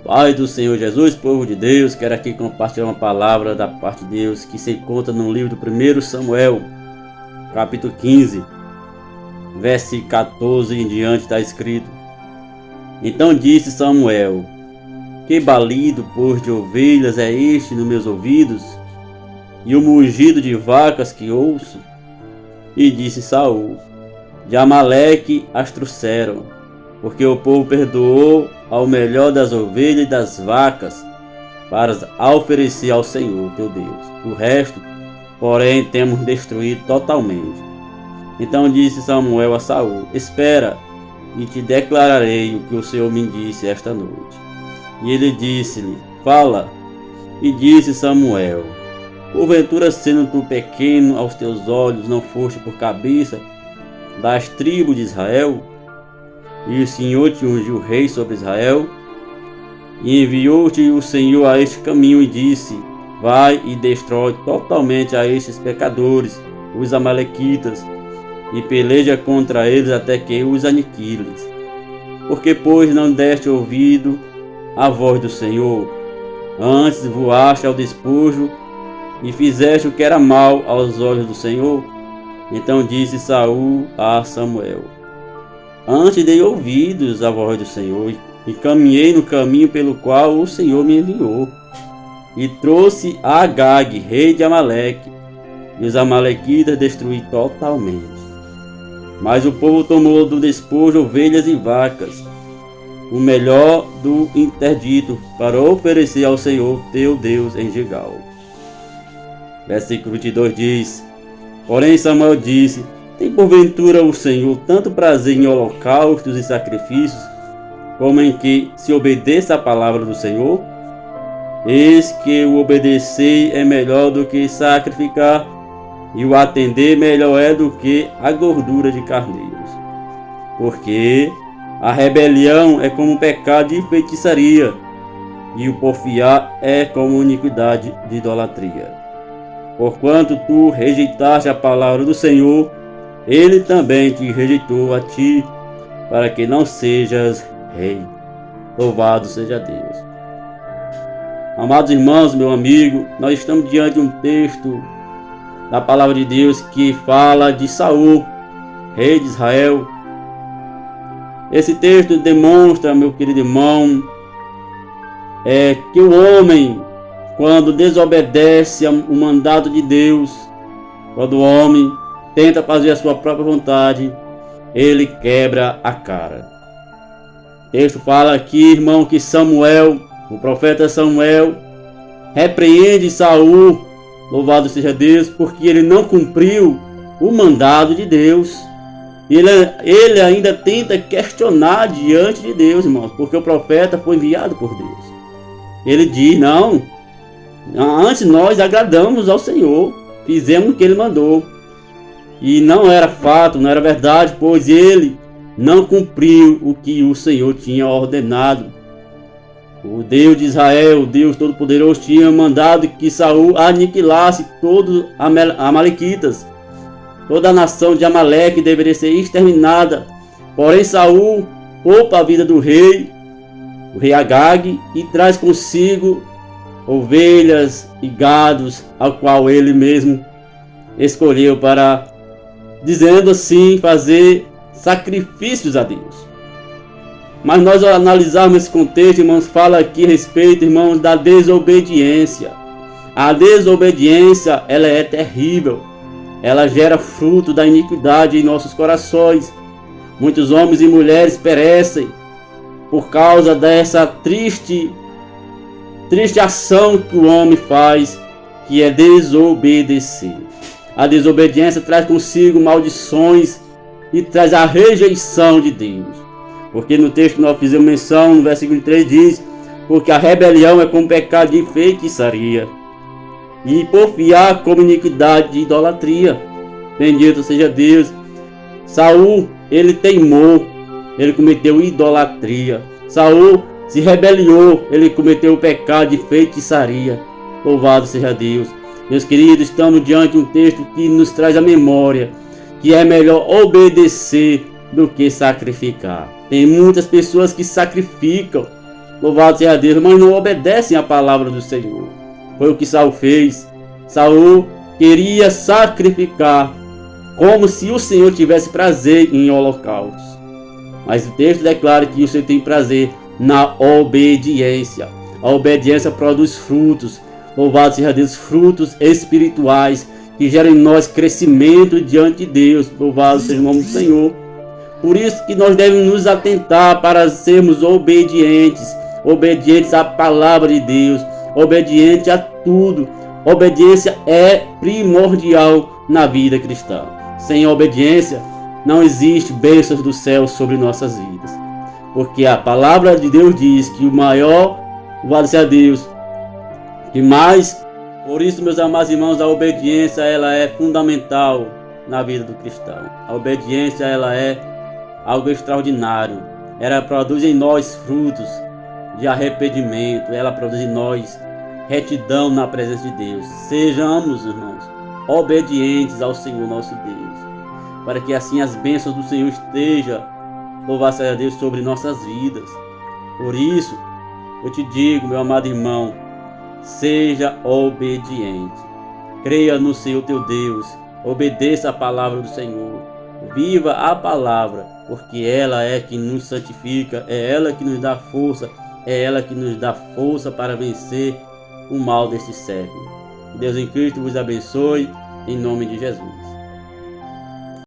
Pai do Senhor Jesus, povo de Deus, quero aqui compartilhar uma palavra da parte de Deus que se encontra no livro do 1 Samuel, capítulo 15, verso 14 em diante, está escrito: Então disse Samuel: Que balido, pois, de ovelhas é este nos meus ouvidos, e o mugido de vacas que ouço? E disse Saul: De Amaleque as trouxeram, porque o povo perdoou ao melhor das ovelhas e das vacas para oferecer ao Senhor teu Deus. O resto, porém, temos destruído totalmente. Então disse Samuel a Saul: Espera, e te declararei o que o Senhor me disse esta noite. E ele disse-lhe: Fala. E disse Samuel: Porventura, sendo tu pequeno aos teus olhos, não foste por cabeça das tribos de Israel? E o Senhor te ungiu rei sobre Israel? E enviou-te o Senhor a este caminho e disse: Vai e destrói totalmente a estes pecadores, os amalequitas, e peleja contra eles até que os aniquiles. Porque, pois, não deste ouvido à voz do Senhor, antes voaste ao despojo e fizeste o que era mal aos olhos do Senhor? Então disse Saul a Samuel: Antes dei ouvidos à voz do Senhor e caminhei no caminho pelo qual o Senhor me enviou, e trouxe a Agag, rei de Amaleque, e os amalequitas destruí totalmente. Mas o povo tomou do despojo ovelhas e vacas, o melhor do interdito, para oferecer ao Senhor teu Deus em Gilgal. Versículo 22 diz: Porém Samuel disse: Tem porventura o Senhor tanto prazer em holocaustos e sacrifícios, como em que se obedeça a palavra do Senhor? Eis que o obedecer é melhor do que sacrificar, e o atender melhor é do que a gordura de carneiros. Porque a rebelião é como um pecado de feitiçaria, e o porfiar é como iniquidade de idolatria. Porquanto tu rejeitaste a palavra do Senhor, Ele também te rejeitou a ti, para que não sejas rei. Louvado seja Deus. Amados irmãos, meu amigo, nós estamos diante de um texto da palavra de Deus que fala de Saul, rei de Israel. Esse texto demonstra, meu querido irmão, que o homem, quando desobedece ao mandato de Deus, quando o homem tenta fazer a sua própria vontade, ele quebra a cara. O texto fala aqui, irmão, que Samuel, o profeta Samuel, repreende Saul, louvado seja Deus, porque ele não cumpriu o mandado de Deus. Ele ainda tenta questionar diante de Deus, irmãos, porque o profeta foi enviado por Deus. Ele diz: não, antes nós agradamos ao Senhor, fizemos o que Ele mandou. E não era fato, não era verdade, pois ele não cumpriu o que o Senhor tinha ordenado. O Deus de Israel, o Deus Todo-Poderoso, tinha mandado que Saul aniquilasse todos os amalequitas. Toda a nação de Amaleque deveria ser exterminada. Porém Saul poupa a vida do rei, o rei Agag, e traz consigo ovelhas e gados, ao qual ele mesmo escolheu para, dizendo assim, fazer sacrifícios a Deus. Mas nós analisarmos esse contexto, irmãos, fala aqui a respeito, irmãos, da desobediência. A desobediência, ela é terrível. Ela gera fruto da iniquidade em nossos corações. Muitos homens e mulheres perecem por causa dessa triste ação que o homem faz, que é desobedecer. A desobediência traz consigo maldições e traz a rejeição de Deus. Porque no texto que nós fizemos menção, no versículo 3 diz: Porque a rebelião é como pecado de feitiçaria, e porfiar como iniquidade de idolatria. Bendito seja Deus. Saul, ele teimou, ele cometeu idolatria. Saul se rebeliou, ele cometeu o pecado de feitiçaria. Louvado seja Deus. Meus queridos, estamos diante de um texto que nos traz a memória que é melhor obedecer do que sacrificar. Tem muitas pessoas que sacrificam louvado seja Deus, mas não obedecem à palavra do Senhor. Foi o que Saul fez. Saul queria sacrificar, como se o Senhor tivesse prazer em holocaustos. Mas o texto declara que o Senhor tem prazer na obediência. A obediência produz frutos. Louvado seja Deus, frutos espirituais que geram em nós crescimento diante de Deus. Louvado seja o nome do Senhor. Por isso que nós devemos nos atentar para sermos obedientes. Obedientes à palavra de Deus. Obedientes a tudo. Obediência é primordial na vida cristã. Sem obediência, não existe bênçãos do céu sobre nossas vidas. Porque a palavra de Deus diz que o maior, louvado seja Deus, que mais. Por isso, meus amados irmãos, a obediência ela é fundamental na vida do cristão. A obediência ela é algo extraordinário. Ela produz em nós frutos de arrependimento. Ela produz em nós retidão na presença de Deus. Sejamos, irmãos, obedientes ao Senhor nosso Deus, para que assim as bênçãos do Senhor estejam, louvado seja Deus, sobre nossas vidas. Por isso, eu te digo, meu amado irmão, seja obediente. Creia no Senhor teu Deus, obedeça a palavra do Senhor, viva a palavra, porque ela é que nos santifica, é ela que nos dá força, é ela que nos dá força para vencer o mal deste século. Que Deus em Cristo vos abençoe, em nome de Jesus.